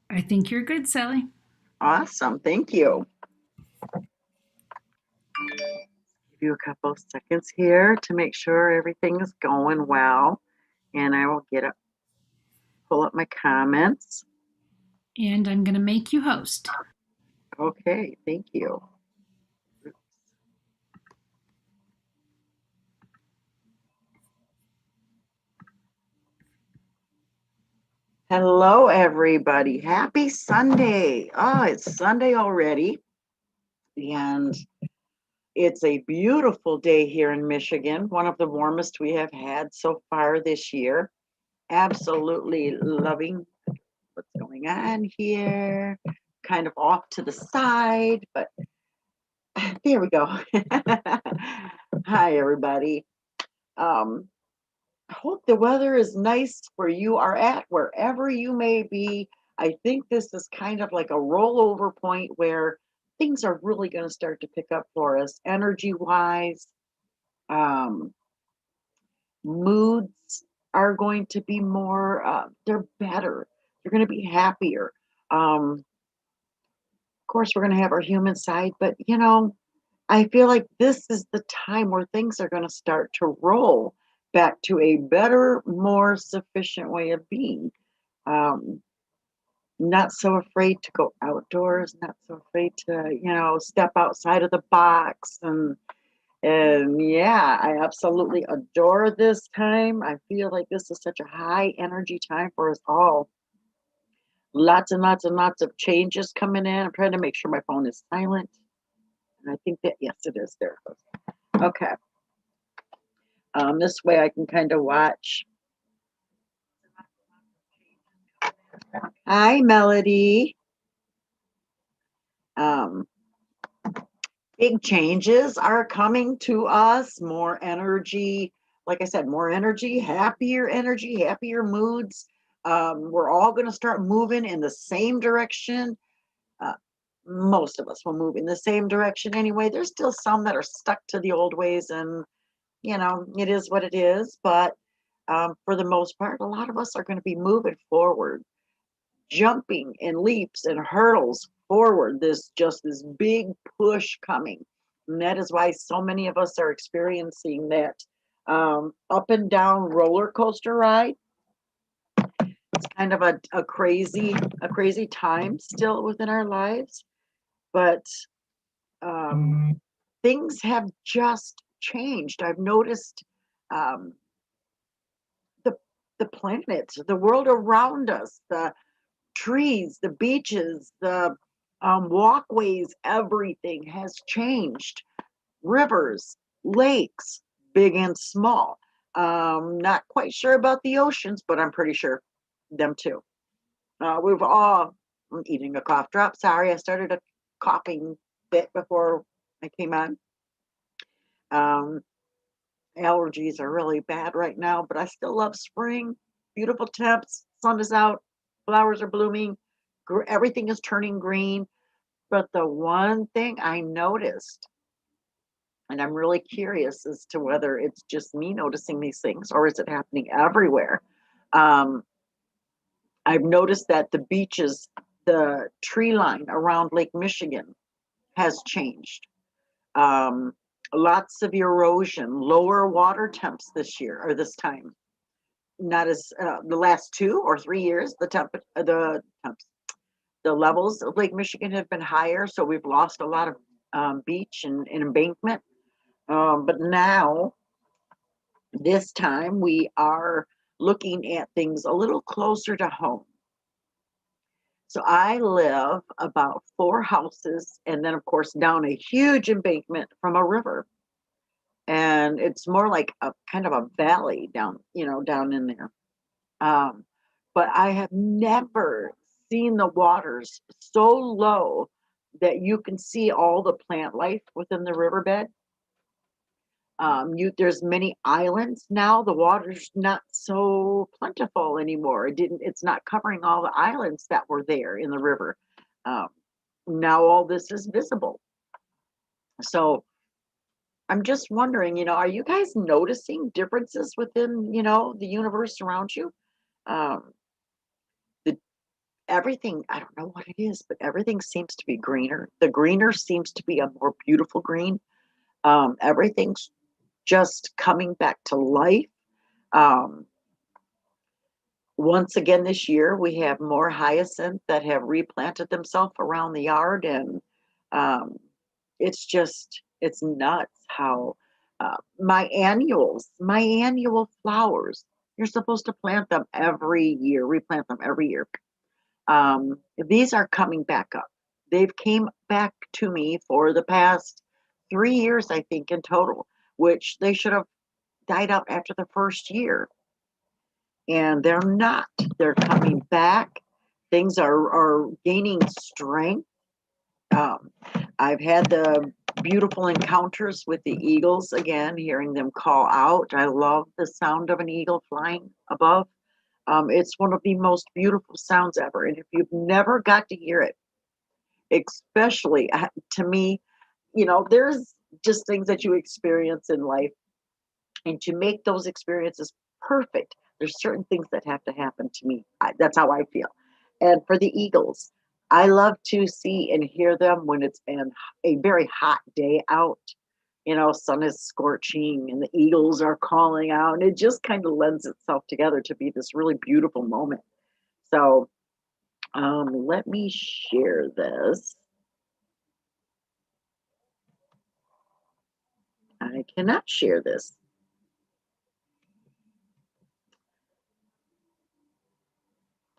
I think you're good, Sally. Awesome. Thank you. Give you a couple of seconds here to make sure everything is going well. And I will pull up my comments. And I'm going to make you host. Okay. Thank you. Hello, everybody. Happy Sunday. Oh, it's Sunday already. And it's a beautiful day here in Michigan, one of the warmest we have had so far this year. Absolutely loving what's going on here. Kind of off to the side, but there we go. Hi, everybody. I hope the weather is nice where you are at, wherever you may be. I think this is kind of like a rollover point where things are really going to start to pick up for us energy wise. Moods are going to be more, they're better. They're going to be happier. Of course, we're going to have our human side, but I feel like this is the time where things are going to start to roll back to a better, more sufficient way of being. Not so afraid to go outdoors, not so afraid to, step outside of the box. And yeah, I absolutely adore this time. I feel like this is such a high energy time for us all. Lots and lots and lots of changes coming in. I'm trying to make sure my phone is silent. And I think that, yes, it is. There it goes. Okay. This way I can kind of watch. Hi, Melody. Big changes are coming to us. More energy. Like I said, more energy, happier moods. We're all going to start moving in the same direction. Most of us will move in the same direction anyway. There's still some that are stuck to the old ways, and it is what it is. But for the most part, a lot of us are going to be moving forward, jumping in leaps and hurdles forward. This big push coming, and that is why so many of us are experiencing that up and down roller coaster ride. It's kind of a crazy time still within our lives, but things have just changed. I've noticed the planet, the world around us, the trees, the beaches, the walkways, everything has changed. Rivers, lakes, big and small. Not quite sure about the oceans, but I'm pretty sure them too. I'm eating a cough drop. Sorry, I started a coughing bit before I came on. Allergies are really bad right now, but I still love spring. Beautiful temps, sun is out, flowers are blooming, everything is turning green. But the one thing I noticed, and I'm really curious as to whether it's just me noticing these things or is it happening everywhere. I've noticed that the beaches, the tree line around Lake Michigan has changed. Lots of erosion, lower water temps this year or this time. Not as the last 2 or 3 years, the levels of Lake Michigan have been higher, so we've lost a lot of beach and embankment. But now, this time, we are looking at things a little closer to home. So I live about 4 houses, and then of course down a huge embankment from a river. And it's more like a kind of a valley down in there. But I have never seen the waters so low that you can see all the plant life within the riverbed. There's many islands now. The water's not so plentiful anymore. It's not covering all the islands that were there in the river. Now all this is visible. So I'm just wondering, are you guys noticing differences within, the universe around you? Um, the everything, I don't know what it is, but everything seems to be greener. The greener seems to be a more beautiful green. Everything's just coming back to life. Um, Once again this year, we have more hyacinth that have replanted themselves around the yard, and um, it's nuts how my annual flowers, you're supposed to plant them every year, replant them every year. These are coming back up. They've came back to me for the past 3 years, I think, in total, which they should have died out after the first year, and they're not. They're coming back. Things are gaining strength. Um, I've had the beautiful encounters with the eagles again, hearing them call out. I love the sound of an eagle flying above. It's one of the most beautiful sounds ever. And if you've never got to hear it, especially to me, there's just things that you experience in life, and to make those experiences perfect, there's certain things that have to happen to me. That's how I feel. And for the eagles, I love to see and hear them when it's a very hot day out. Sun is scorching and the eagles are calling out, and it just kind of lends itself together to be this really beautiful moment. So let me share this. I cannot share this.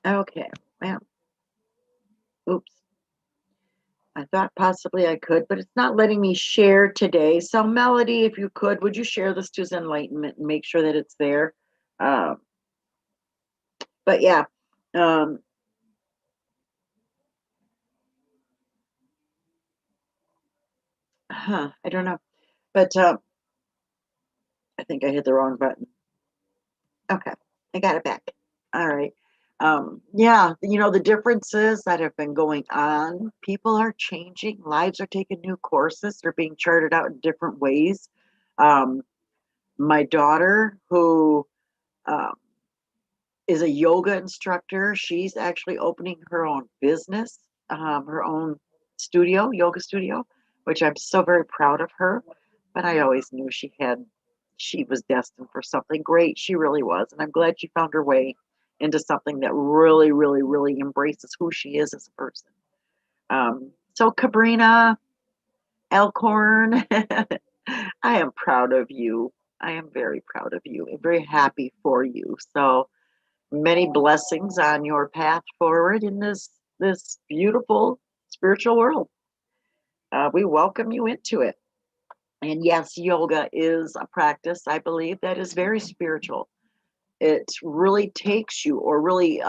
Okay, well, oops. I thought possibly I could, but it's not letting me share today. So, Melody, if you could, would you share this to Zenlightenment and make sure that it's there? Uh, but yeah, um, I don't know, but I think I hit the wrong button. Okay, I got it back. All right. Yeah, the differences that have been going on, people are changing, lives are taking new courses, they're being charted out in different ways. Um, my daughter, who um, is a yoga instructor. She's actually opening her own business, her own studio, yoga studio, which I'm so very proud of her. But I always knew she was destined for something great. She really was. And I'm glad she found her way into something that really, really, really embraces who she is as a person. So, Cabrina, Elkhorn, I am proud of you. I am very proud of you and very happy for you. So, many blessings on your path forward in this beautiful spiritual world. We welcome you into it. And yes, yoga is a practice, I believe, that is very spiritual. It really takes you, or really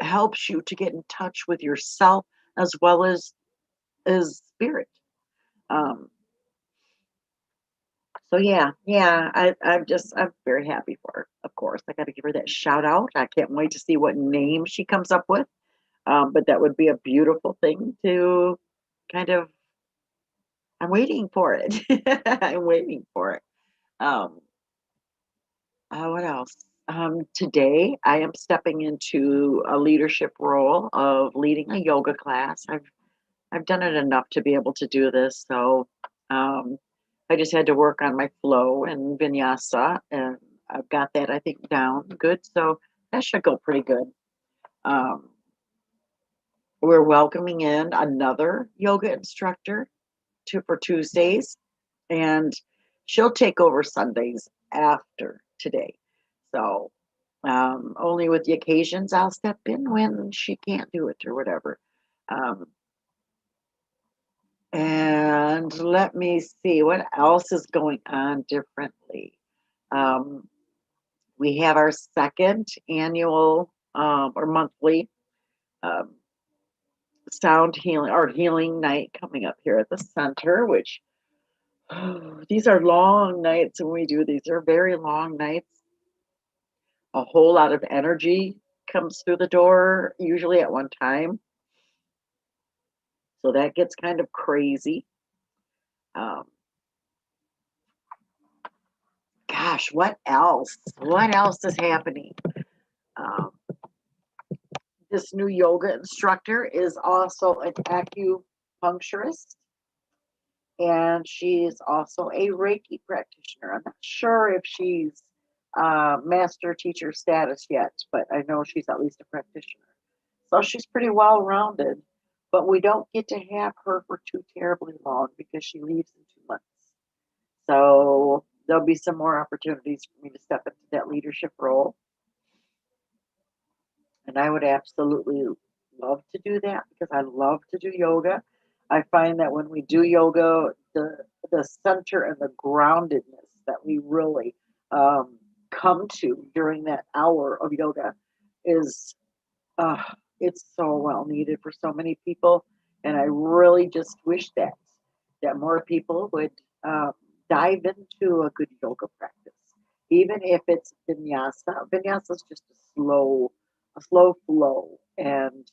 helps you to get in touch with yourself as well as spirit. Um, so yeah, I'm very happy for her. Of course, I got to give her that shout out. I can't wait to see what name she comes up with. But that would be a beautiful thing to kind of, I'm waiting for it. I'm waiting for it. Um, what else? Today, I am stepping into a leadership role of leading a yoga class. I've done it enough to be able to do this, so um, I just had to work on my flow and vinyasa, and I've got that I think down good. So that should go pretty good. Um, we're welcoming in another yoga instructor for Tuesdays, and she'll take over Sundays after today. So only with the occasions I'll step in when she can't do it or whatever. Um, and let me see what else is going on differently. Um, we have our second annual or monthly um, sound healing or healing night coming up here at the center, which these are long nights when we do these. They're very long nights. A whole lot of energy comes through the door, usually at one time. So that gets kind of crazy. Um, gosh, what else? What else is happening? Um, this new yoga instructor is also an acupuncturist, and she is also a Reiki practitioner. I'm not sure if she's master teacher status yet, but I know she's at least a practitioner. So she's pretty well rounded, but we don't get to have her for too terribly long because she leaves in 2 months. So there'll be some more opportunities for me to step into that leadership role. And I would absolutely love to do that because I love to do yoga. I find that when we do yoga, the center and the groundedness that we really come to during that hour of yoga is uh, it's so well needed for so many people. And I really just wish that more people would um, dive into a good yoga practice, even if it's vinyasa. Vinyasa is just a slow flow and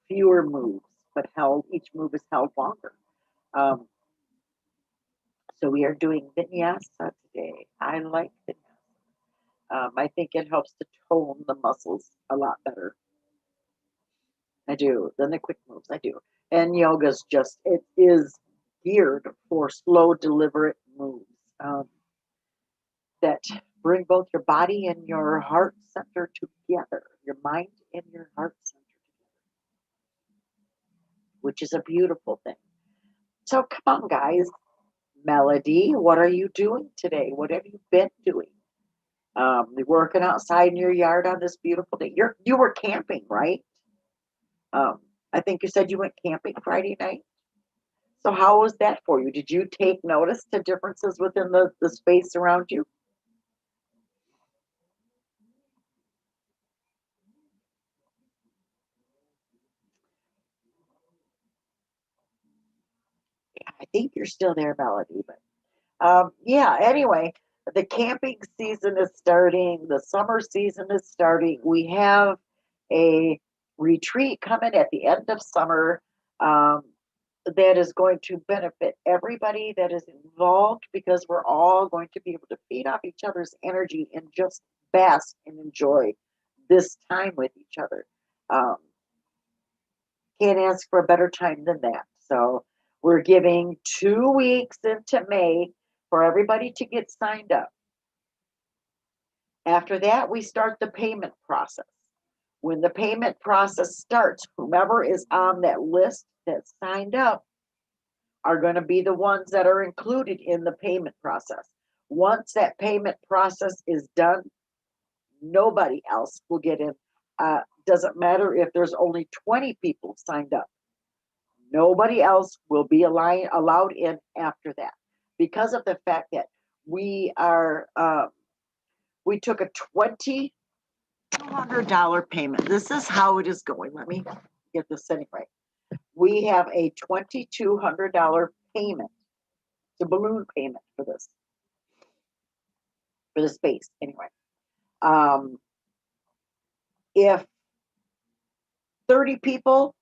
fewer moves, but held. Each move is held longer. Um, so we are doing vinyasa today. I like vinyasa. I think it helps to tone the muscles a lot better. I do. Then the quick moves, I do. And yoga's just, it is geared for slow, deliberate moves that bring both your body and your heart center together, your mind and your heart center together, which is a beautiful thing. So come on, guys. Melody, what are you doing today? What have you been doing? You're working outside in your yard on this beautiful day. You were camping, right? Um, I think you said you went camping Friday night. So how was that for you? Did you take notice to differences within the space around you? I think you're still there, Melody, but yeah, anyway, the camping season is starting, the summer season is starting. We have a retreat coming at the end of summer um, that is going to benefit everybody that is involved because we're all going to be able to feed off each other's energy and just bask and enjoy this time with each other. Um, can't ask for a better time than that. So we're giving 2 weeks into May for everybody to get signed up. After that, we start the payment process. When the payment process starts, whomever is on that list that signed up are going to be the ones that are included in the payment process. Once that payment process is done, nobody else will get in. Doesn't matter if there's only 20 people signed up. Nobody else will be allowed in after that because of the fact that we are we took a $2,200 payment. This is how it is going. Let me get this setting right. We have a $2,200 payment, the balloon payment for the space anyway. Um, if 30 people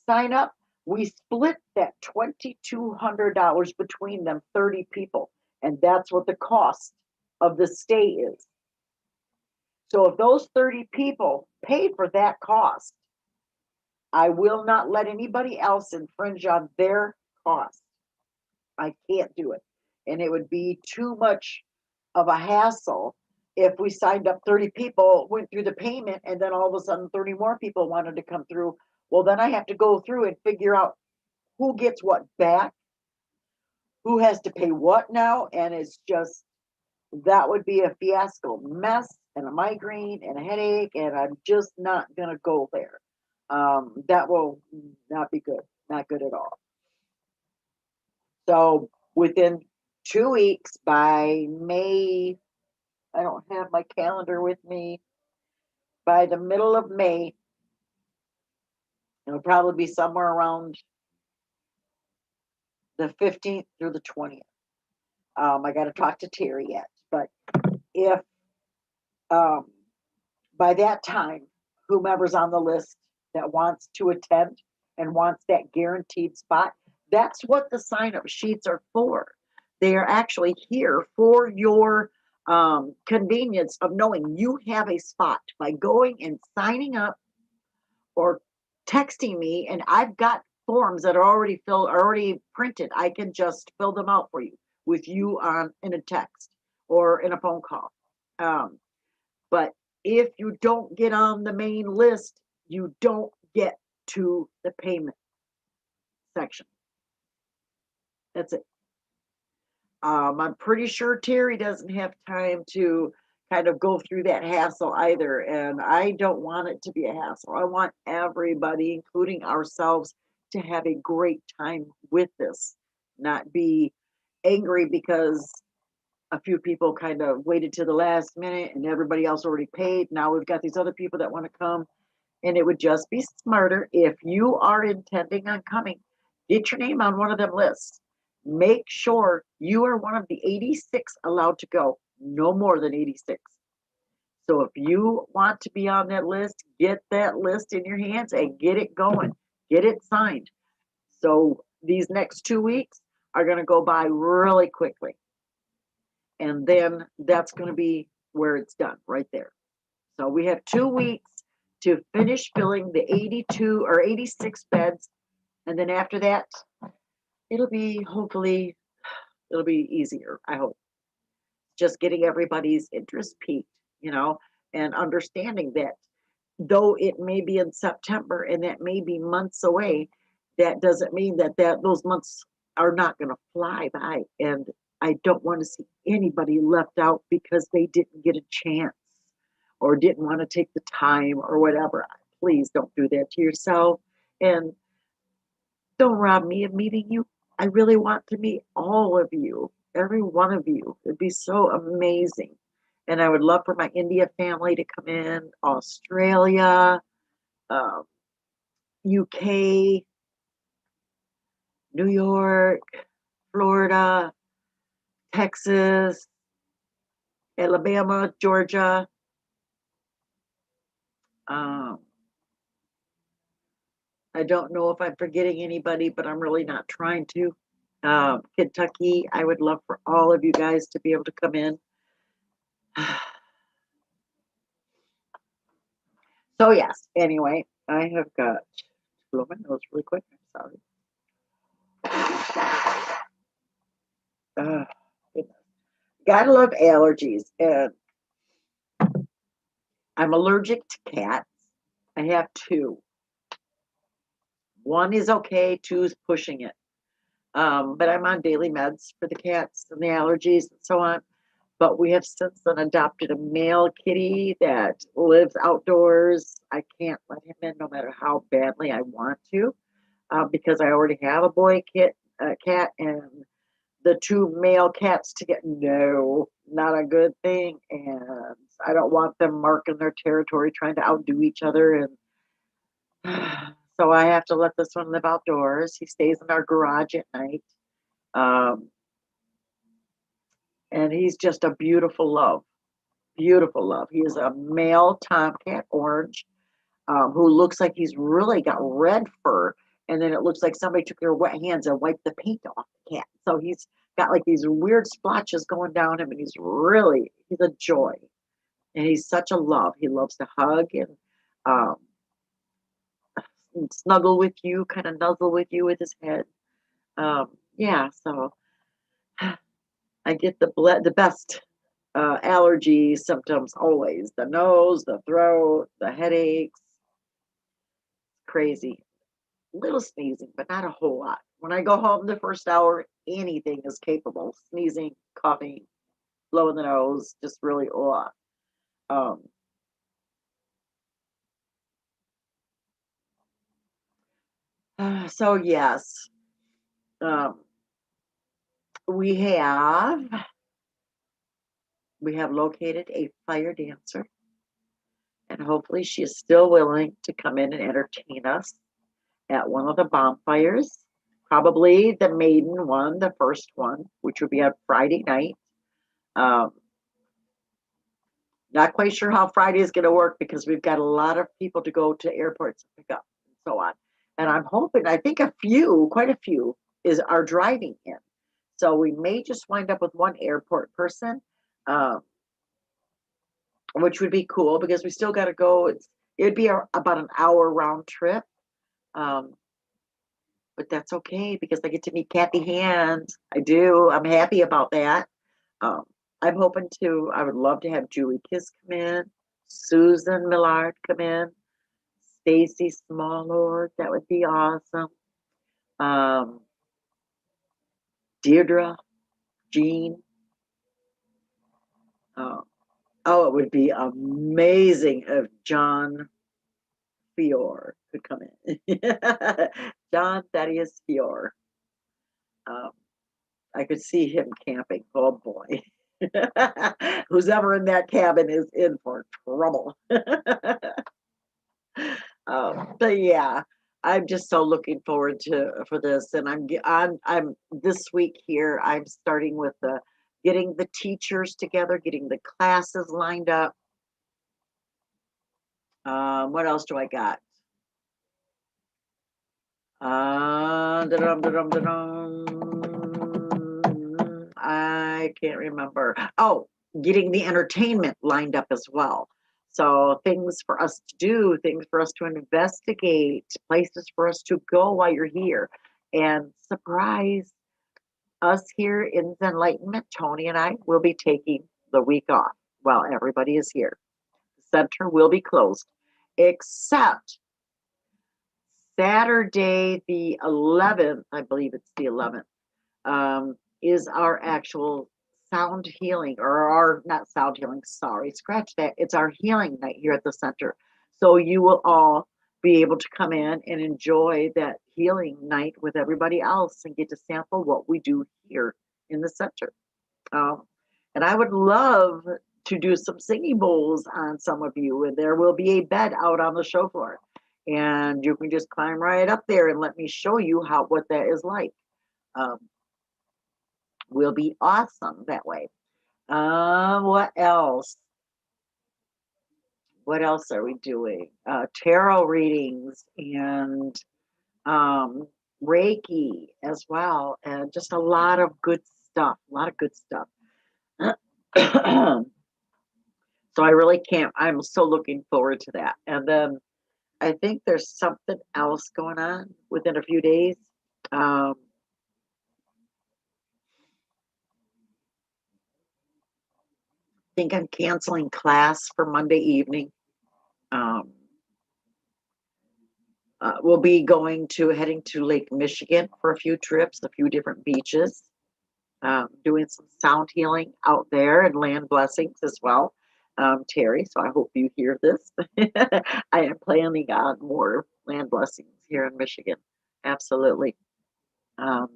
sign up, we split that $2,200 between them 30 people. And that's what the cost of the stay is. So if those 30 people pay for that cost, I will not let anybody else infringe on their cost. I can't do it. And it would be too much of a hassle if we signed up 30 people, went through the payment, and then all of a sudden 30 more people wanted to come through. Well, then I have to go through and figure out who gets what back, who has to pay what now, and it's just that would be a fiasco, mess, and a migraine and a headache, and I'm just not gonna go there. That will not be good, not good at all. So within 2 weeks, by May, I don't have my calendar with me. By the middle of May, it'll probably be somewhere around the 15th through the 20th. I got to talk to Terry yet, but if um, by that time, whomever's on the list that wants to attend and wants that guaranteed spot, that's what the sign up sheets are for. They are actually here for your convenience of knowing you have a spot by going and signing up or texting me, and I've got forms that are already filled, already printed. I can just fill them out for you with you on in a text or in a phone call. But if you don't get on the main list, you don't get to the payment section. That's it. I'm pretty sure Terry doesn't have time to kind of go through that hassle either. And I don't want it to be a hassle. I want everybody, including ourselves, to have a great time with this, not be angry because a few people kind of waited to the last minute and everybody else already paid. Now we've got these other people that want to come. And it would just be smarter if you are intending on coming, get your name on one of them lists. Make sure you are one of the 86 allowed to go, no more than 86. So if you want to be on that list, get that list in your hands and get it going, get it signed. So these next 2 weeks are going to go by really quickly. And then that's going to be where it's done right there. So we have 2 weeks to finish filling the 82 or 86 beds. And then after that, it'll be hopefully, it'll be easier, I hope. Just getting everybody's interest peaked, and understanding that though it may be in September and that may be months away, that doesn't mean that those months are not going to fly by. And I don't want to see anybody left out because they didn't get a chance or didn't want to take the time or whatever. Please don't do that to yourself. And don't rob me of meeting you. I really want to meet all of you, every one of you. It'd be so amazing. And I would love for my India family to come in, Australia, UK, New York, Florida, Texas, Alabama, Georgia. I don't know if I'm forgetting anybody, but I'm really not trying to. Kentucky, I would love for all of you guys to be able to come in. So yes, anyway, I have got to blow my nose really quick. I'm sorry. Goodness. Gotta love allergies. And I'm allergic to cats. I have two. One is okay, two is pushing it. But I'm on daily meds for the cats and the allergies and so on. But we have since then adopted a male kitty that lives outdoors. I can't let him in no matter how badly I want to, because I already have a boy cat, and the two male cats to get no, not a good thing. And I don't want them marking their territory, trying to outdo each other. And so I have to let this one live outdoors. He stays in our garage at night. And he's just a beautiful love. Beautiful love. He is a male tomcat orange, who looks like he's really got red fur. And then it looks like somebody took their wet hands and wiped the paint off the cat. So he's got like these weird splotches going down him, and he's a joy. And he's such a love. He loves to hug and um, snuggle with you, kind of nuzzle with you with his head. Yeah, so I get the best allergy symptoms always: the nose, the throat, the headaches. Crazy. Little sneezing, but not a whole lot. When I go home the first hour, anything is capable: sneezing, coughing, blowing the nose, just really um so yes, um we have located a fire dancer, and hopefully she is still willing to come in and entertain us at one of the bonfires, probably the maiden one, the first one, which would be on Friday night. Um, Not quite sure how Friday is going to work because we've got a lot of people to go to airports and pick up and so on. And I'm hoping, I think quite a few are driving in. So we may just wind up with one airport person. Um, which would be cool because we still got to go. It'd be about an hour round trip. Um, but that's okay because I get to meet Kathy Hand. I do. I'm happy about that. Um, I'm hoping to. I would love to have Julie Kiss come in, Susan Millard come in, Stacy Smallord. That would be awesome. Um, Deirdre, Jean. Uh, oh, it would be amazing if John Fior could come in. John Thaddeus Fior. Um, I could see him camping. Oh boy. Who's ever in that cabin is in for trouble. But yeah, I'm just so looking forward to for this, and I'm this week here. I'm starting with the getting the teachers together, getting the classes lined up. What else do I got? I can't remember. Oh, getting the entertainment lined up as well. So things for us to do, things for us to investigate, places for us to go while you're here. And surprise, us here in Enlightenment, Tony and I will be taking the week off while everybody is here. The center will be closed, except Saturday the 11th, I believe it's the 11th, is our actual sound healing, or our, not sound healing, sorry, scratch that. It's our healing night here at the center. So you will all be able to come in and enjoy that healing night with everybody else and get to sample what we do here in the center. Um, and I would love to do some singing bowls on some of you, and there will be a bed out on the show floor. And you can just climb right up there and let me show you how what that is like. Um, will be awesome that way. What else? What else are we doing? Tarot readings and um, Reiki as well, and just a lot of good stuff. A lot of good stuff. So I really can't. I'm so looking forward to that. And then I think there's something else going on within a few days. Um, think I'm canceling class for Monday evening. Um, we'll be heading to Lake Michigan for a few trips, a few different beaches, doing some sound healing out there and land blessings as well. Terry, so I hope you hear this. I am planning on more land blessings here in Michigan. Absolutely. Um,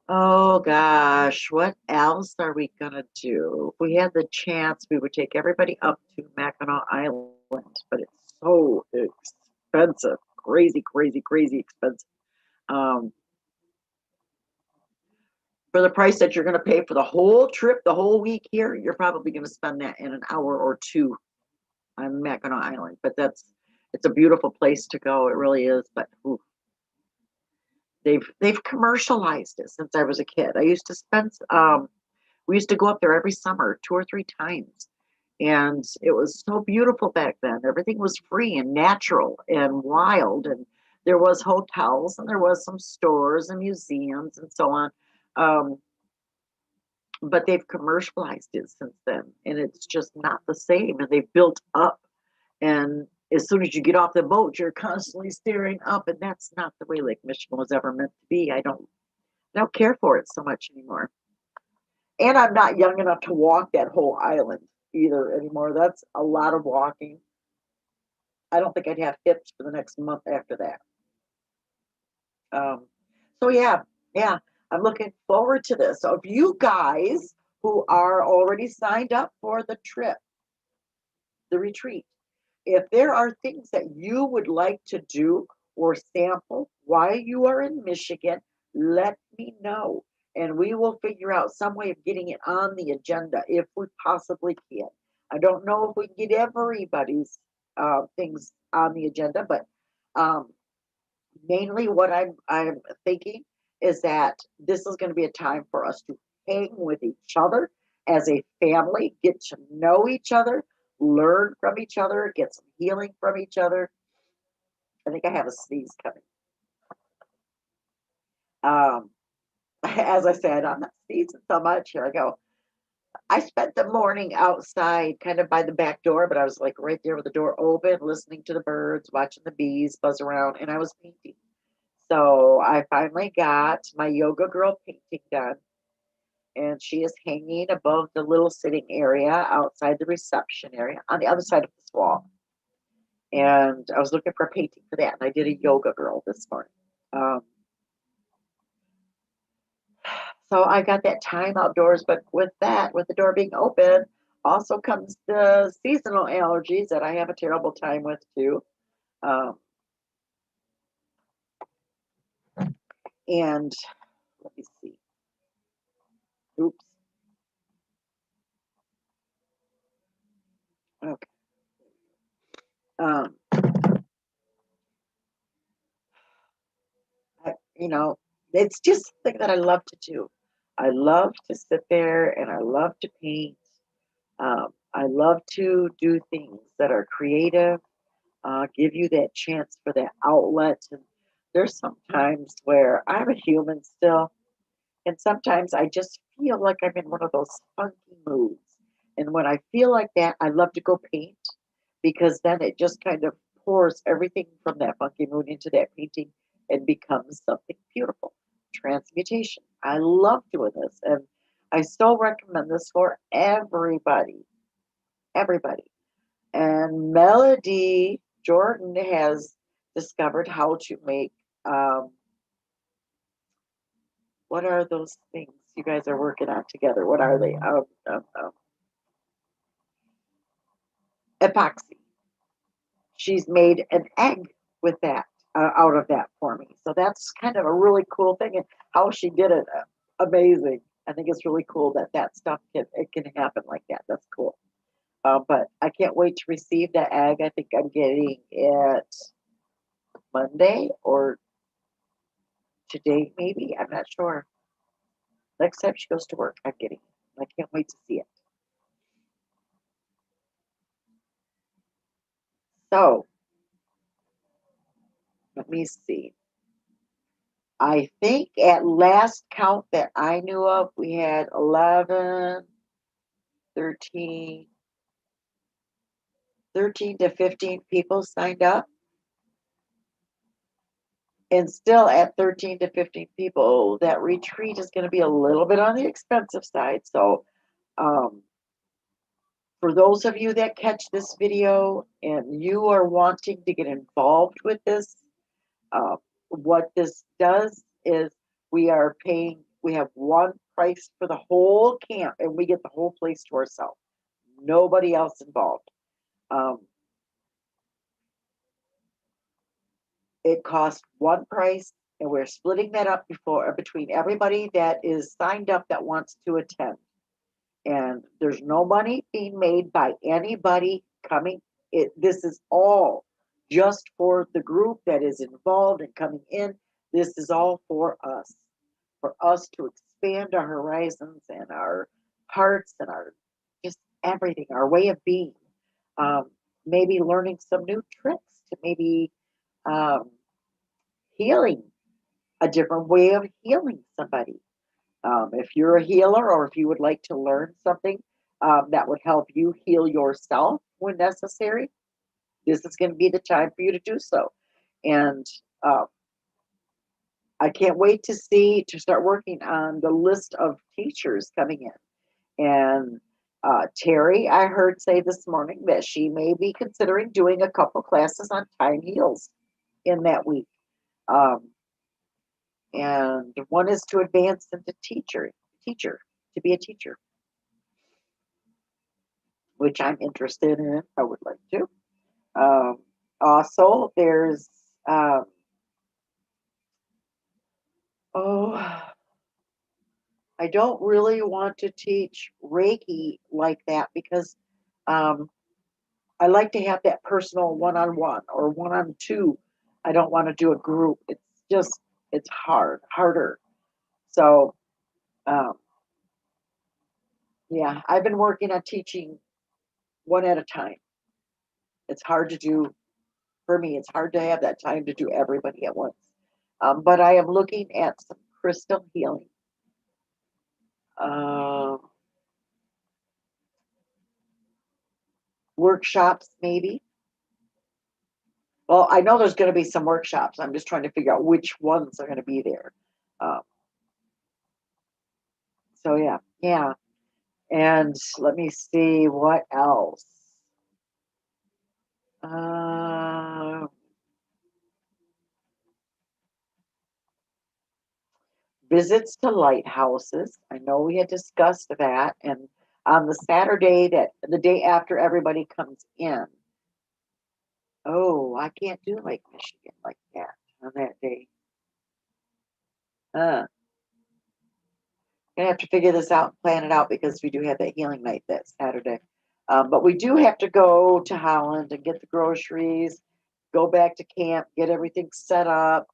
oh gosh, what else are we gonna do? If we had the chance, we would take everybody up to Mackinac Island, but it's so expensive, crazy, crazy, crazy expensive. Um, for the price that you're going to pay for the whole trip, the whole week here, you're probably going to spend that in an hour or two on Mackinac Island. But it's a beautiful place to go. It really is. But ooh, they've commercialized it since I was a kid. I used to spend we used to go up there every summer 2 or 3 times. And it was so beautiful back then. Everything was free and natural and wild. And there was hotels and there was some stores and museums and so on. Um, but they've commercialized it since then, and it's just not the same. And they've built up, and as soon as you get off the boat, you're constantly staring up, and that's not the way Lake Michigan was ever meant to be. I don't care for it so much anymore. And I'm not young enough to walk that whole island either anymore. That's a lot of walking. I don't think I'd have hips for the next month after that. Um, so yeah, yeah, I'm looking forward to this. So if you guys who are already signed up for the trip, the retreat, if there are things that you would like to do or sample while you are in Michigan, let me know. And we will figure out some way of getting it on the agenda if we possibly can. I don't know if we can get everybody's things on the agenda, but um, mainly what I'm thinking is that this is going to be a time for us to hang with each other as a family, get to know each other, learn from each other, get some healing from each other. I think I have a sneeze coming. As I said, I'm not sneezing so much. Here I go. I spent the morning outside, kind of by the back door, but I was like right there with the door open, listening to the birds, watching the bees buzz around, and I was painting. So I finally got my yoga girl painting done, and she is hanging above the little sitting area outside the reception area on the other side of this wall. And I was looking for a painting for that, and I did a yoga girl this morning. Um, so I got that time outdoors, but with that, with the door being open, also comes the seasonal allergies that I have a terrible time with too. Um, and let me see. Oops. Okay. Um, it's just something that I love to do. I love to sit there and I love to paint. I love to do things that are creative, give you that chance for that outlet. And there's some times where I'm a human still, and sometimes I just feel like I'm in one of those funky moods. And when I feel like that, I love to go paint because then it just kind of pours everything from that funky mood into that painting and becomes something beautiful. Transmutation. I love doing this. And I still recommend this for everybody. Everybody. And Melody Jordan has discovered how to make what are those things you guys are working on together? What are they? Epoxy. She's made an egg with that out of that for me. So that's kind of a really cool thing. And how she did it, amazing. I think it's really cool that that stuff can happen like that. That's cool. But I can't wait to receive that egg. I think I'm getting it Monday or today, maybe. I'm not sure. Next time she goes to work, I'm getting it. I can't wait to see it. So let me see. I think at last count that I knew of, we had 11, 13, 13 to 15 people signed up. And still at 13 to 15 people, that retreat is going to be a little bit on the expensive side. So um, for those of you that catch this video and you are wanting to get involved with this, what this does is we have one price for the whole camp and we get the whole place to ourselves. Nobody else involved. Um, it costs one price and we're splitting that up between everybody that is signed up that wants to attend. And there's no money being made by anybody coming. This is all just for the group that is involved and coming in. This is all for us to expand our horizons and our hearts and our just everything, our way of being. Maybe learning some new tricks to maybe um, healing, a different way of healing somebody. If you're a healer or if you would like to learn something that would help you heal yourself when necessary, this is going to be the time for you to do so. And uh, I can't wait to start working on the list of teachers coming in. And Terry, I heard say this morning that she may be considering doing a couple classes on time heals in that week. Um, and one is to advance into teacher, to be a teacher, which I'm interested in. I would like to. Um, Also, there's oh, I don't really want to teach Reiki like that because um, I like to have that personal one-on-one or one-on-two. I don't want to do a group. It's harder. So um, Yeah, I've been working on teaching one at a time. It's hard to do for me. It's hard to have that time to do everybody at once. But I am looking at some crystal healing uh, workshops, maybe. Well, I know there's going to be some workshops. I'm just trying to figure out which ones are going to be there. Um, so yeah, yeah. And let me see what else. Uh, Visits to lighthouses. I know we had discussed that, and on the Saturday that the day after everybody comes in. Oh, I can't do Lake Michigan like that on that day. Gonna have to figure this out, plan it out because we do have that healing night that Saturday. But we do have to go to Holland and get the groceries, go back to camp, get everything set up,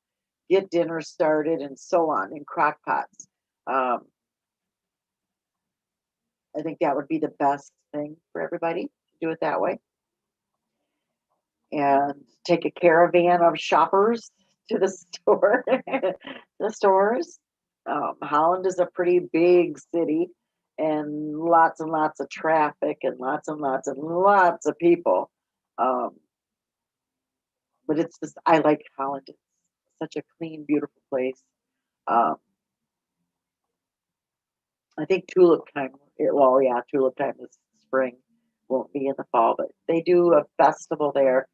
get dinner started, and so on in crock pots. Um, I think that would be the best thing for everybody to do it that way. And take a caravan of shoppers to the store, the stores. Holland is a pretty big city and lots of traffic and lots of people. Um, but it's just, I like Holland. It's such a clean, beautiful place. Um, I think tulip time, well, yeah, tulip time is spring, won't be in the fall, but they do a festival there.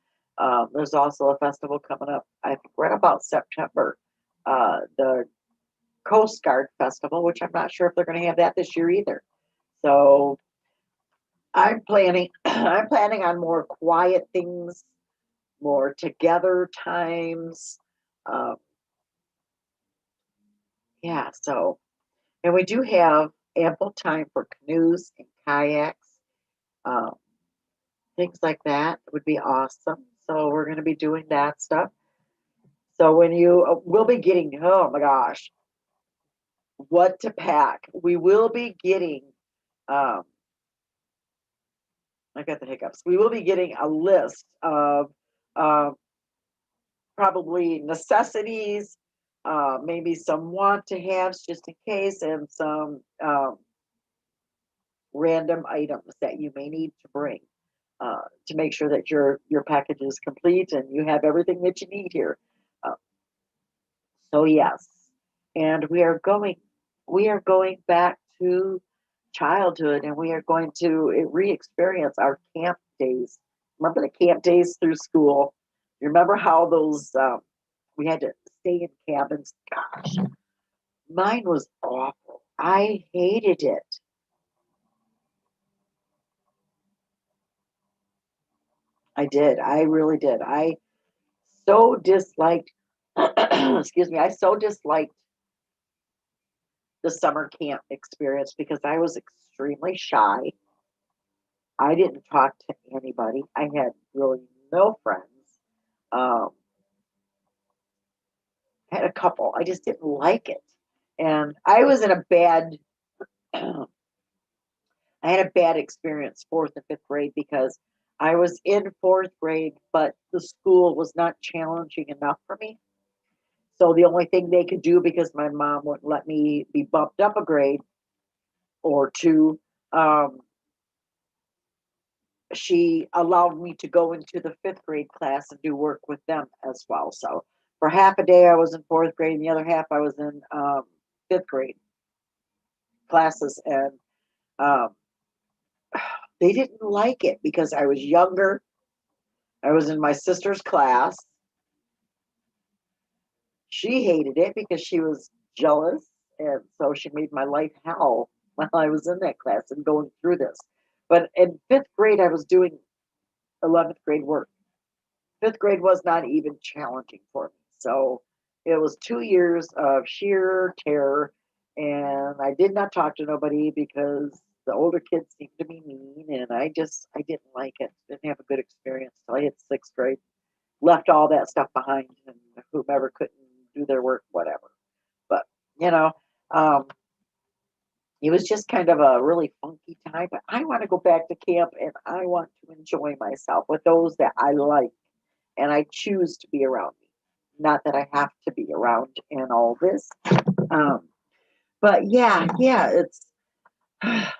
There's also a festival coming up, I think, right about September, the Coast Guard Festival, which I'm not sure if they're going to have that this year either. So I'm planning, I'm planning on more quiet things, more together times. Um, yeah, so, and we do have ample time for canoes and kayaks. Um, Things like that would be awesome. So we're going to be doing that stuff. So when you we'll be getting, oh my gosh, what to pack. We will be getting, um, I got the hiccups. We will be getting a list of uh, probably necessities, maybe some want to haves just in case, and some random items that you may need to bring to make sure that your package is complete and you have everything that you need here. Uh, So yes, and we are going back to childhood, and we are going to re-experience our camp days. Remember the camp days through school? You remember how those we had to stay in cabins? Gosh, mine was awful. I hated it. I did. I really did. I so disliked. Excuse me. I so disliked the summer camp experience because I was extremely shy. I didn't talk to anybody. I had really no friends. Um, had a couple. I just didn't like it, and I was in a bad. I had a bad experience fourth and fifth grade because I was in fourth grade, but the school was not challenging enough for me. So the only thing they could do, because my mom wouldn't let me be bumped up a grade or two, um, she allowed me to go into the fifth grade class and do work with them as well. So for half a day, I was in fourth grade, and the other half, I was in fifth grade classes. And um, they didn't like it because I was younger. I was in my sister's class. She hated it because she was jealous. And so she made my life hell while I was in that class and going through this. But in fifth grade, I was doing 11th grade work. Fifth grade was not even challenging for me. So it was 2 years of sheer terror. And I did not talk to nobody because the older kids seemed to be mean. And I didn't like it. Didn't have a good experience till I hit sixth grade. Left all that stuff behind, and whomever couldn't do their work, whatever. But, you know, um, it was just kind of a really funky time, but I want to go back to camp and I want to enjoy myself with those that I like and I choose to be around me. Not that I have to be around in all this. Um, but yeah, it's I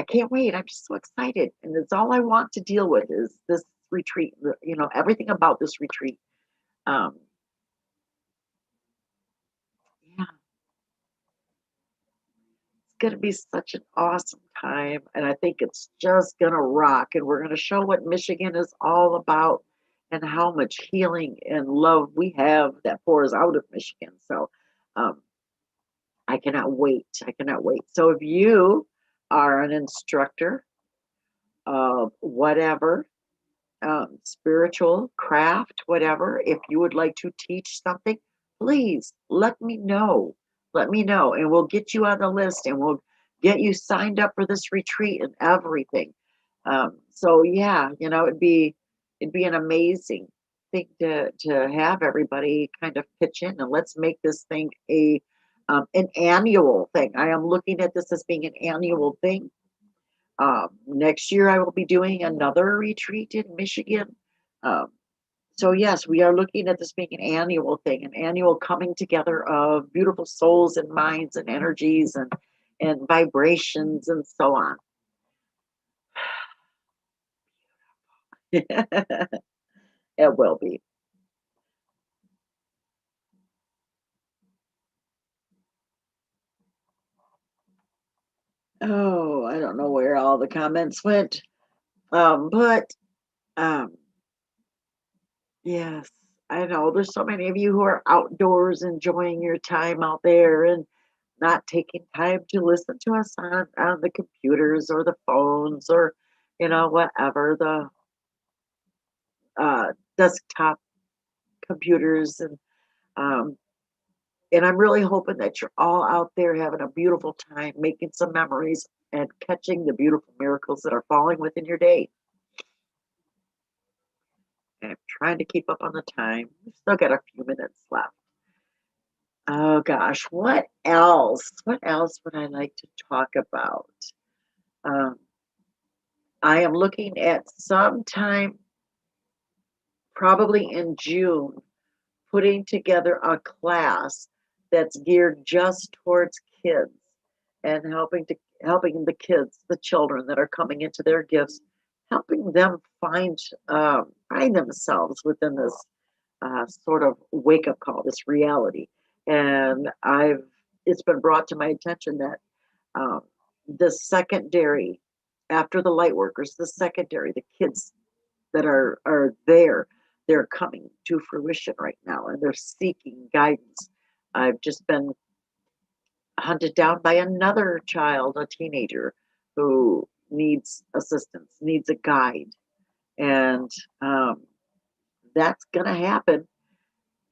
can't wait. I'm just so excited. And it's all I want to deal with is this retreat, everything about this retreat. Um, yeah, it's going to be such an awesome time. And I think it's just going to rock. And we're going to show what Michigan is all about and how much healing and love we have that pours out of Michigan. So um, I cannot wait. I cannot wait. So if you are an instructor of whatever, spiritual, craft, whatever, if you would like to teach something, please let me know. Let me know, and we'll get you on the list and we'll get you signed up for this retreat and everything. So yeah, it'd be an amazing thing to have everybody kind of pitch in and let's make this thing an annual thing. I am looking at this as being an annual thing. Next year, I will be doing another retreat in Michigan. Um, so, yes, we are looking at this being an annual thing, an annual coming together of beautiful souls and minds and energies and vibrations and so on. It will be. Oh, I don't know where all the comments went. But um, yes, I know there's so many of you who are outdoors enjoying your time out there and not taking time to listen to us on the computers or the phones or, whatever, the desktop computers. Um, and I'm really hoping that you're all out there having a beautiful time, making some memories and catching the beautiful miracles that are falling within your day. And I'm trying to keep up on the time. We've still got a few minutes left. Oh gosh, what else? What else would I like to talk about? Um, I am looking at sometime probably in June putting together a class that's geared just towards kids and helping the kids, the children that are coming into their gifts, helping them find themselves within this sort of wake up call, this reality. And it's been brought to my attention that um, the secondary, after the light workers, the secondary, the kids that are there, they're coming to fruition right now, and they're seeking guidance. I've just been hunted down by another child, a teenager, who needs assistance, needs a guide, and that's going to happen.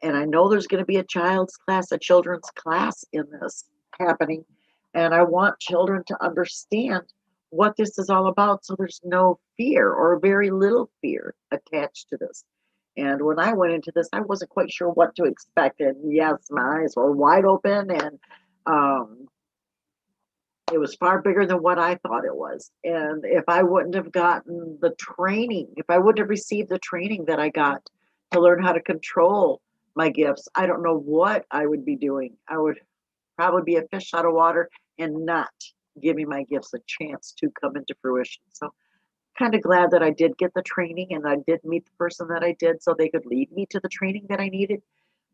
And I know there's going to be a children's class in this happening. And I want children to understand what this is all about so there's no fear or very little fear attached to this. And when I went into this, I wasn't quite sure what to expect. And yes, my eyes were wide open and um, it was far bigger than what I thought it was. And if I wouldn't have gotten the training, if I wouldn't have received the training that I got to learn how to control my gifts, I don't know what I would be doing. I would probably be a fish out of water and not giving my gifts a chance to come into fruition. So kind of glad that I did get the training and I did meet the person that I did so they could lead me to the training that I needed.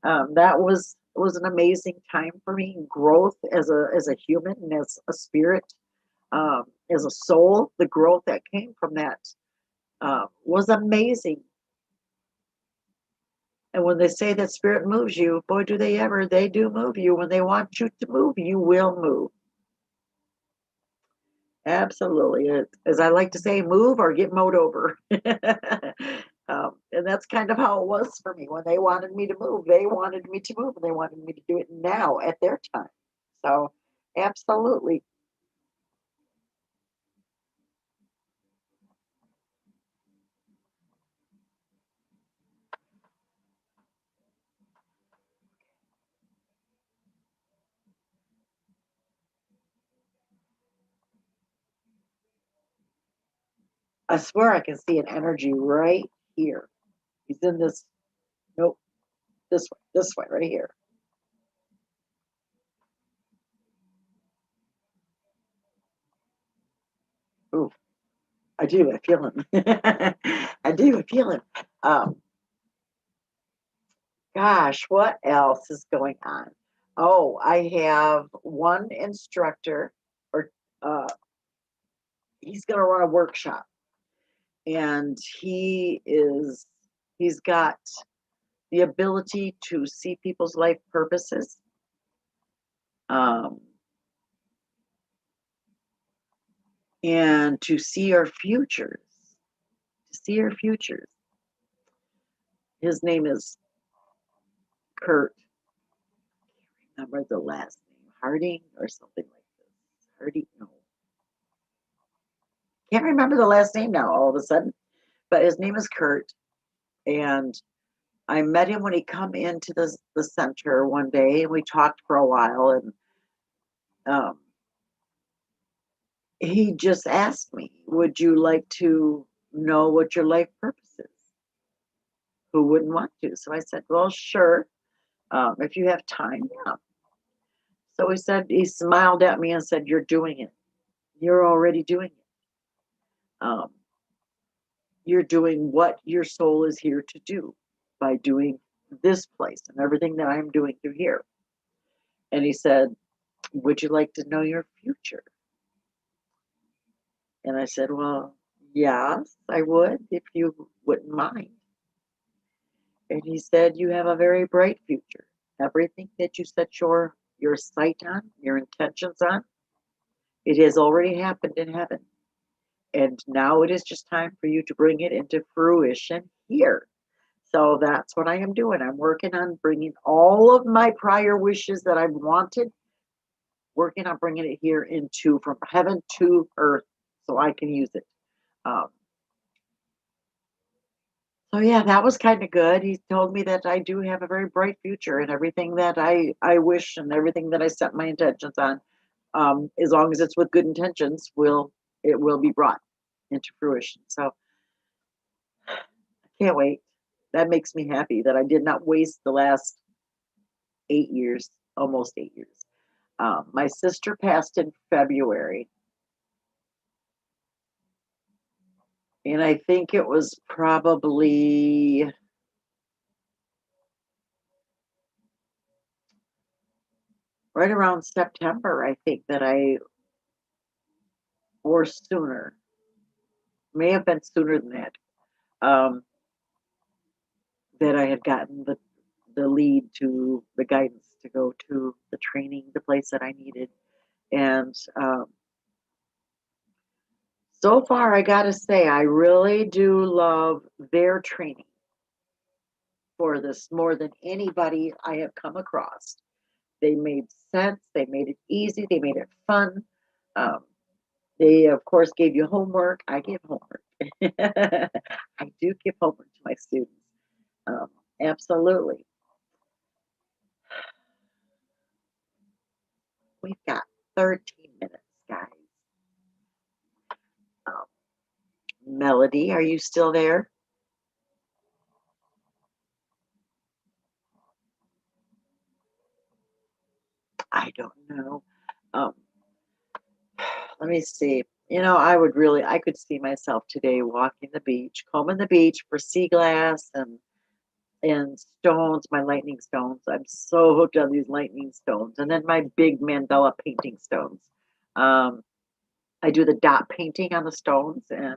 That was an amazing time for me. Growth as a human and as a spirit, as a soul. The growth that came from that was amazing. And when they say that spirit moves you, boy, do they ever! They do move you. When they want you to move, you will move. Absolutely. As I like to say, move or get mowed over. And that's kind of how it was for me. When they wanted me to move, they wanted me to move, and they wanted me to do it now at their time. So, absolutely. I swear I can see an energy right here. He's in this, nope, this way, right here. Ooh, I do, I feel him. I do, I feel him. Um, Gosh, what else is going on? Oh, I have one instructor, or uh, he's going to run a workshop, and he's got the ability to see people's life purposes. Um, and to see our futures, to see our futures. His name is Kurt. I can't remember the last name, Harding or something like this. Harding, no. Can't remember the last name now all of a sudden, but his name is Kurt. And I met him when he come into the center one day, and we talked for a while, and um, he just asked me, would you like to know what your life purpose is? Who wouldn't want to? So I said, well, sure. If you have time, yeah. So he smiled at me and said, you're doing it. You're already doing it. You're doing what your soul is here to do by doing this place and everything that I'm doing through here. And he said, would you like to know your future? And I said, well, yes, I would if you wouldn't mind. And he said, you have a very bright future. Everything that you set your sight on, your intentions on, it has already happened in heaven. And now it is just time for you to bring it into fruition here. So that's what I am doing. I'm working on bringing all of my prior wishes that I've wanted, working on bringing it here into from heaven to earth so I can use it. Um, so yeah, that was kind of good. He told me that I do have a very bright future, and everything that I wish and everything that I set my intentions on, as long as it's with good intentions, it will be brought into fruition. So I can't wait. That makes me happy that I did not waste the last 8 years, almost 8 years. My sister passed in February, and I think it was probably right around September, I think that or sooner, may have been sooner than that, um, that I had gotten the lead to the guidance to go to the training, the place that I needed. And so far, I got to say, I really do love their training for this more than anybody I have come across. They made sense. They made it easy. They made it fun. Um, they, of course, gave you homework. I give homework. I do give homework to my students. Um, Absolutely. We've got 13 minutes, guys. Um, Melody, are you still there? I don't know. Um, Let me see. I could see myself today walking the beach, combing the beach for sea glass and stones, my lightning stones. I'm so hooked on these lightning stones. And then my big mandala painting stones. Um, I do the dot painting on the stones, and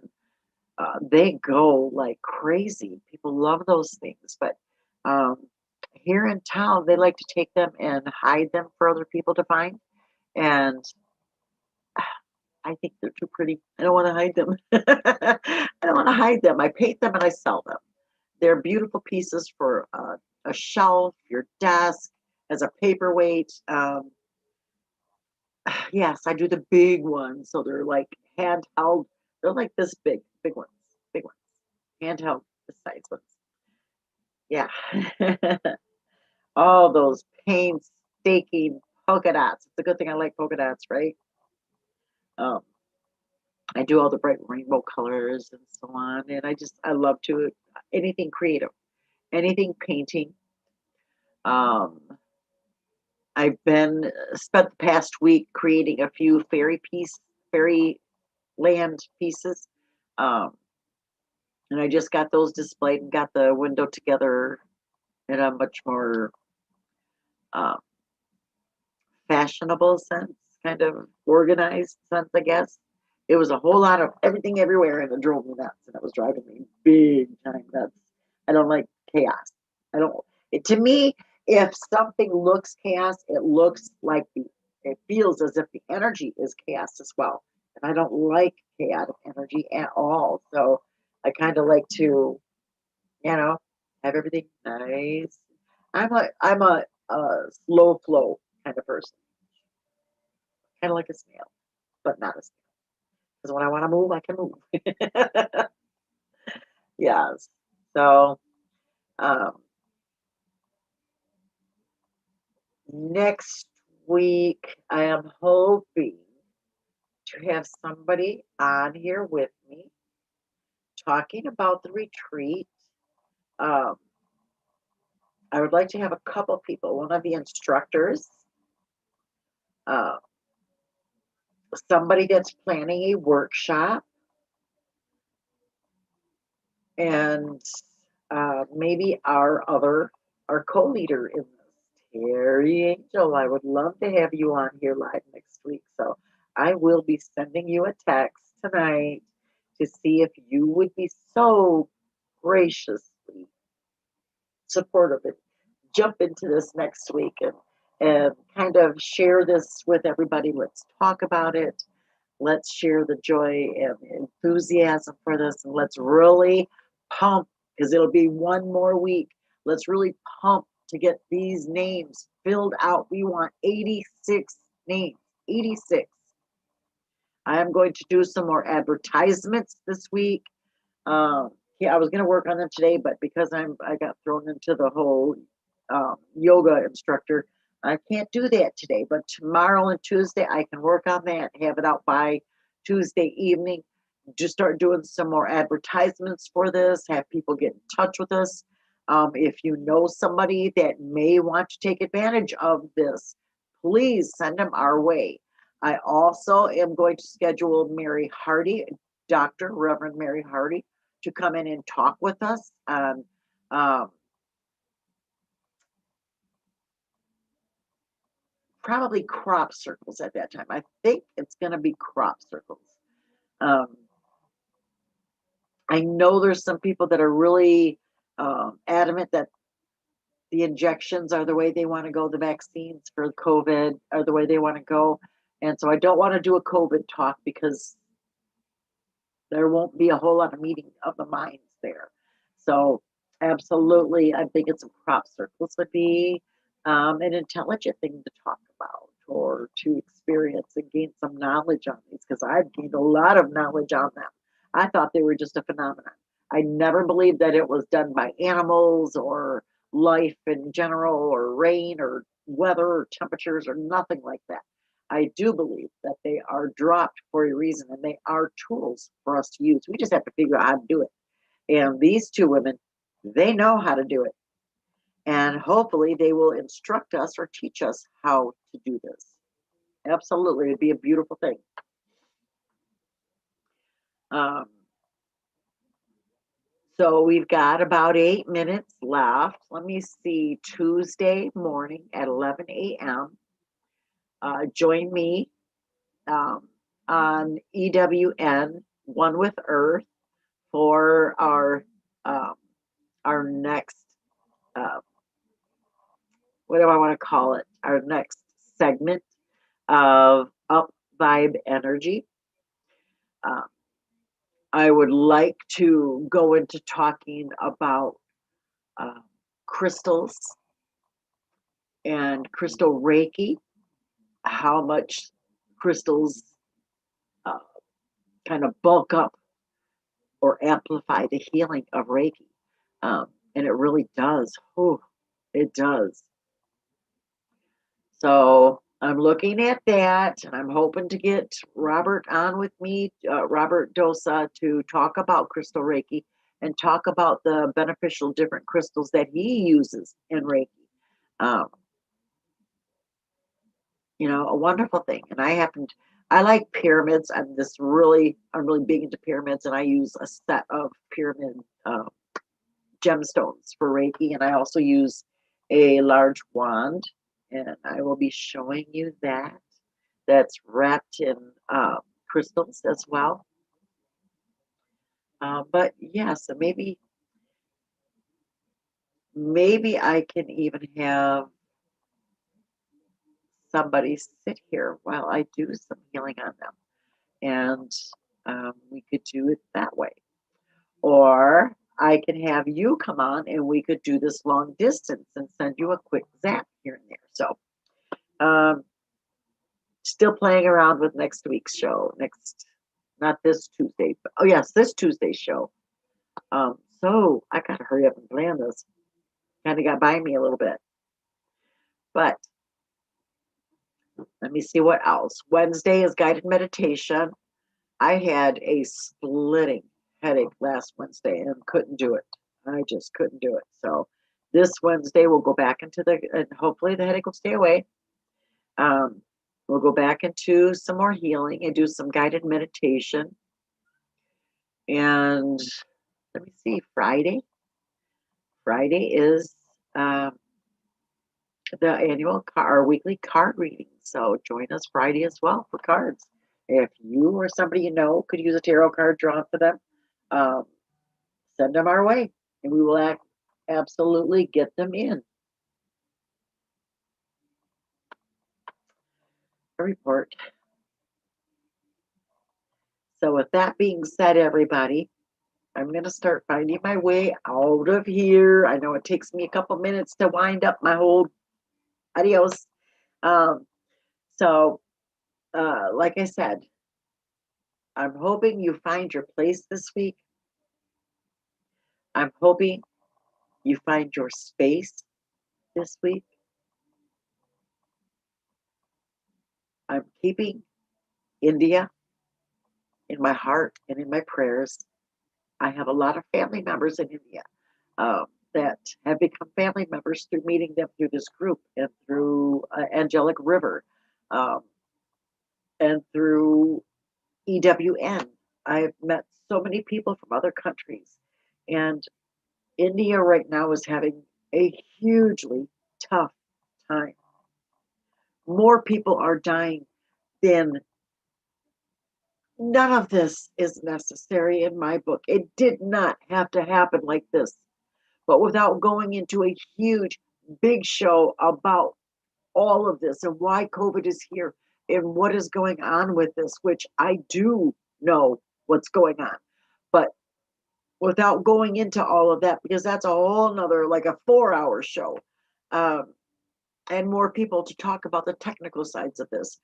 they go like crazy. People love those things. But um, here in town, they like to take them and hide them for other people to find. And I think they're too pretty. I don't want to hide them. I don't want to hide them. I paint them and I sell them. They're beautiful pieces for a shelf, your desk, as a paperweight. Yes, I do the big ones. So they're like handheld. They're like this big, big ones, handheld, this size ones. Yeah. All those painstaking polka dots. It's a good thing I like polka dots, right? Um, I do all the bright rainbow colors and so on. And I love to, anything creative, anything painting. Um, I've spent the past week creating a few fairy land pieces. Um, and I just got those displayed and got the window together in a much more uh, fashionable sense, kind of organized sense, I guess. It was a whole lot of everything everywhere, and it drove me nuts, and it was driving me big time nuts. I don't like chaos. I don't. To me, if something looks chaos, it looks like it feels as if the energy is chaos as well. And I don't like chaotic energy at all. So I kind of like to, have everything nice. I'm a slow flow kind of person, kind of like a snail, but not a snail. Because when I want to move, I can move. Yes. So um, next week, I am hoping to have somebody on here with me talking about the retreat. Um, I would like to have a couple people, one of the instructors, uh, somebody that's planning a workshop, and maybe our co-leader in this, Terry Angel. I would love to have you on here live next week. So I will be sending you a text tonight to see if you would be so graciously supportive and jump into this next week and kind of share this with everybody. Let's talk about it. Let's share the joy and enthusiasm for this, and let's really pump, because it'll be one more week. Let's really pump to get these names filled out. We want 86 names. 86. I am going to do some more advertisements this week. Yeah, I was going to work on them today, but because I got thrown into the whole yoga instructor, I can't do that today. But tomorrow and Tuesday, I can work on that, have it out by Tuesday evening. Just start doing some more advertisements for this. Have people get in touch with us. If you know somebody that may want to take advantage of this, please send them our way. I also am going to schedule Mary Hardy, Dr. Reverend Mary Hardy, to come in and talk with us on probably crop circles at that time. I think it's going to be crop circles. Um, I know there's some people that are really adamant that the injections are the way they want to go, the vaccines for COVID are the way they want to go. And so I don't want to do a COVID talk because there won't be a whole lot of meeting of the minds there. So absolutely, I'm thinking some crop circles would be an intelligent thing to talk about or to experience and gain some knowledge on these, because I've gained a lot of knowledge on them. I thought they were just a phenomenon. I never believed that it was done by animals or life in general or rain or weather or temperatures or nothing like that. I do believe that they are dropped for a reason and they are tools for us to use. We just have to figure out how to do it. And these two women, they know how to do it. And hopefully they will instruct us or teach us how to do this. Absolutely. It'd be a beautiful thing. So we've got about 8 minutes left. Let me see. Tuesday morning at 11 a.m. Join me on EWN One with Earth for our next what do I want to call it? Our next segment of Up Vibe Energy. I would like to go into talking about crystals and crystal Reiki, how much crystals kind of bulk up or amplify the healing of Reiki. And it really does. Oh, it does. So I'm looking at that, and I'm hoping to get Robert on with me, Robert Dosa, to talk about crystal Reiki and talk about the beneficial different crystals that he uses in Reiki. Um, a wonderful thing. And I like pyramids. I'm really big into pyramids, and I use a set of pyramid gemstones for Reiki, and I also use a large wand, and I will be showing you that. That's wrapped in crystals as well. But yeah, so maybe I can even have somebody sit here while I do some healing on them, and we could do it that way. Or I can have you come on and we could do this long distance and send you a quick zap here and there. So, still playing around with next week's show. Not this Tuesday. But, oh, yes, this Tuesday's show. So I got to hurry up and plan this. Kind of got by me a little bit. But let me see what else. Wednesday is guided meditation. I had a splitting headache last Wednesday and couldn't do it. I just couldn't do it. So this Wednesday we'll go back and hopefully the headache will stay away. We'll go back into some more healing and do some guided meditation. And let me see, Friday. Friday is the our weekly card reading. So join us Friday as well for cards. If you or somebody you know could use a tarot card drawn for them, send them our way, and we will absolutely get them in. A report. So with that being said, everybody, I'm going to start finding my way out of here. I know it takes me a couple minutes to wind up my whole adios. So, like I said, I'm hoping you find your place this week. I'm hoping you find your space this week. I'm keeping India in my heart and in my prayers. I have a lot of family members in India that have become family members through meeting them through this group and through Angelic River and through EWN. I've met so many people from other countries, and India right now is having a hugely tough time. More people are dying than none of this is necessary in my book. It did not have to happen like this. But without going into a huge, big show about all of this and why COVID is here and what is going on with this, which I do know what's going on. But without going into all of that, because that's a whole nother, like a 4-hour show, and more people to talk about the technical sides of this.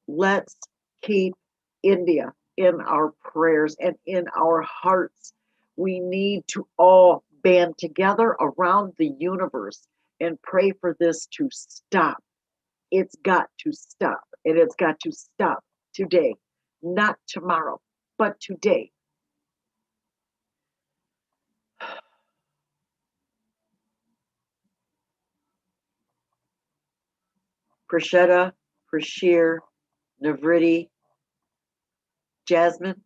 Let's keep India in our prayers and in our hearts. We need to all band together around the universe and pray for this to stop. It's got to stop, and it's got to stop today, not tomorrow, but today. Prashetta, Prashir, Navriti, Jasmine.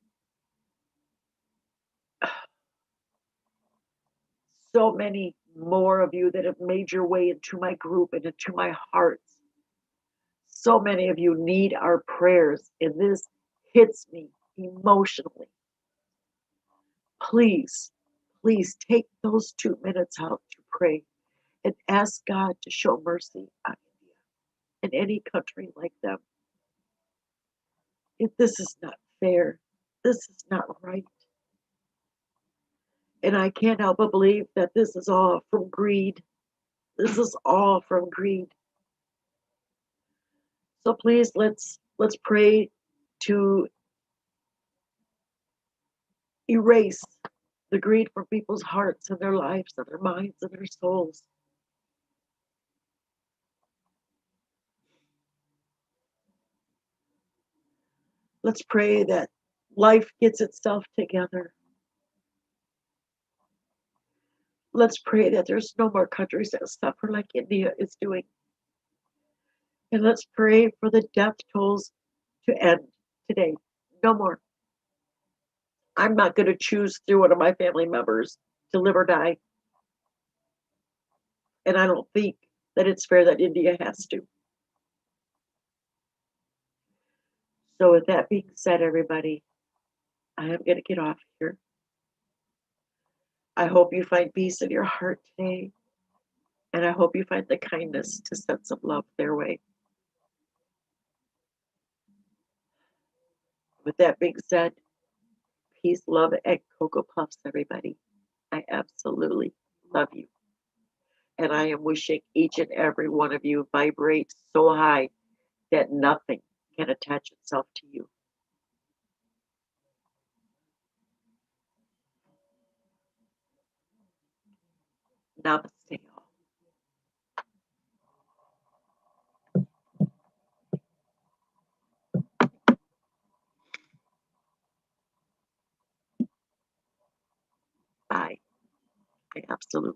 So many more of you that have made your way into my group and into my heart. So many of you need our prayers, and this hits me emotionally. Please, please take those 2 minutes out to pray and ask God to show mercy on India and any country like them. If this is not fair, this is not right. And I can't help but believe that this is all from greed. This is all from greed. So please let's pray to erase the greed from people's hearts and their lives and their minds and their souls. Let's pray that life gets itself together. Let's pray that there's no more countries that suffer like India is doing. And let's pray for the death tolls to end today. No more. I'm not going to choose through one of my family members to live or die. And I don't think that it's fair that India has to. So with that being said, everybody, I am going to get off here. I hope you find peace in your heart today. And I hope you find the kindness to send some love their way. With that being said, peace, love, and Cocoa Puffs, everybody. I absolutely love you. And I am wishing each and every one of you vibrate so high that nothing can attach itself to you. Namaste.